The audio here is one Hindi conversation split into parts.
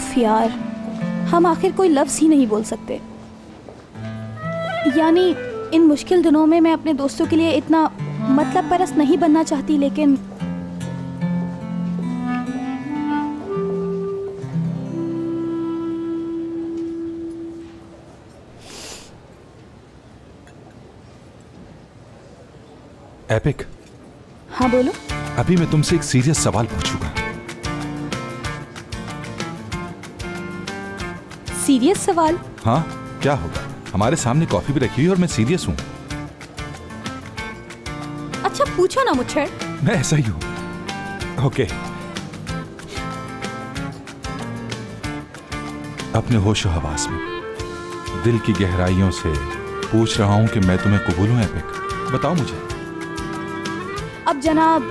उफ यार, हम आखिर कोई लफ्ज़ ही नहीं बोल सकते। यानी इन मुश्किल दिनों में मैं अपने दोस्तों के लिए इतना मतलब परस्त नहीं बनना चाहती, लेकिन एपिक। हाँ बोलो। अभी मैं तुमसे एक सीरियस सवाल पूछूंगा। सीरियस सवाल? हाँ, क्या होगा? हमारे सामने कॉफी भी रखी हुई और मैं सीरियस हूँ। अच्छा पूछो ना मुझे। मैं ऐसा ही हूँ। ओके। अपने होशो हवास में दिल की गहराइयों से पूछ रहा हूँ कि मैं तुम्हें कबूल हूँ एपिक? बताओ मुझे। अब जनाब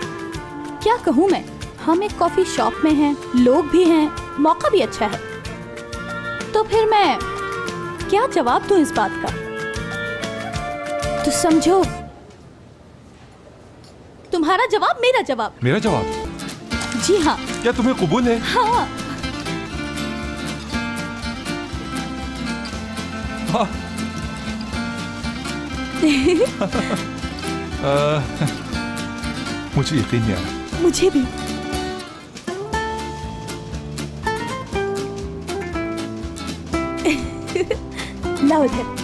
क्या कहूँ मैं, हम एक कॉफी शॉप में हैं, लोग भी हैं, मौका भी अच्छा है, तो फिर मैं क्या जवाब दूं इस बात का? तो समझो, तुम्हारा जवाब मेरा जवाब। मेरा जवाब? जी हाँ। क्या तुम्हें कबूल है? हाँ। मुझे यकीन नहीं आ रहा। मुझे भी। लाओ इधर।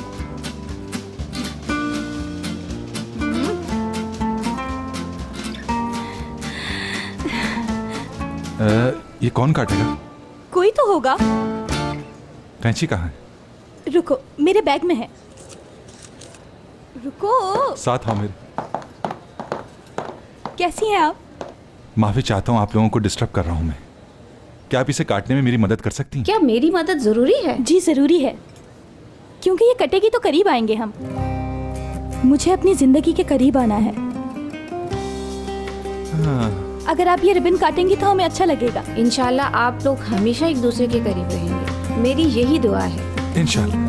ये कौन काटेगा? कोई तो होगा। कैंची कहाँ है? रुको, मेरे बैग में है। रुको। साथ आओ मेरे। कैसी हैं आप? माफी चाहता हूँ, आप लोगों को डिस्टर्ब कर रहा हूँ मैं। क्या आप इसे काटने में मेरी मदद कर सकती हैं? क्या मेरी मदद जरूरी है? जी जरूरी है, क्योंकि ये कटेगी तो करीब आएंगे हम। मुझे अपनी जिंदगी के करीब आना है। अगर आप ये रिबन काटेंगी तो हमें अच्छा लगेगा। इंशाल्लाह आप लोग हमेशा एक दूसरे के करीब रहेंगे, मेरी यही दुआ है। इंशाल्लाह।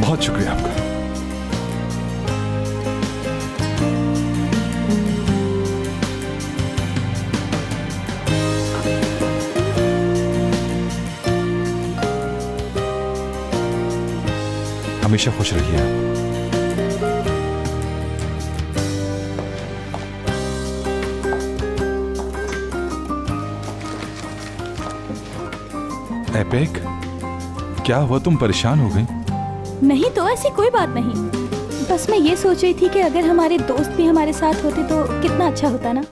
बहुत शुक्रिया आपका। हमेशा खुश रहिए आप। एपिक, क्या हुआ? तुम परेशान हो गई? नहीं तो ऐसी कोई बात नहीं, बस मैं ये सोच रही थी कि अगर हमारे दोस्त भी हमारे साथ होते तो कितना अच्छा होता ना।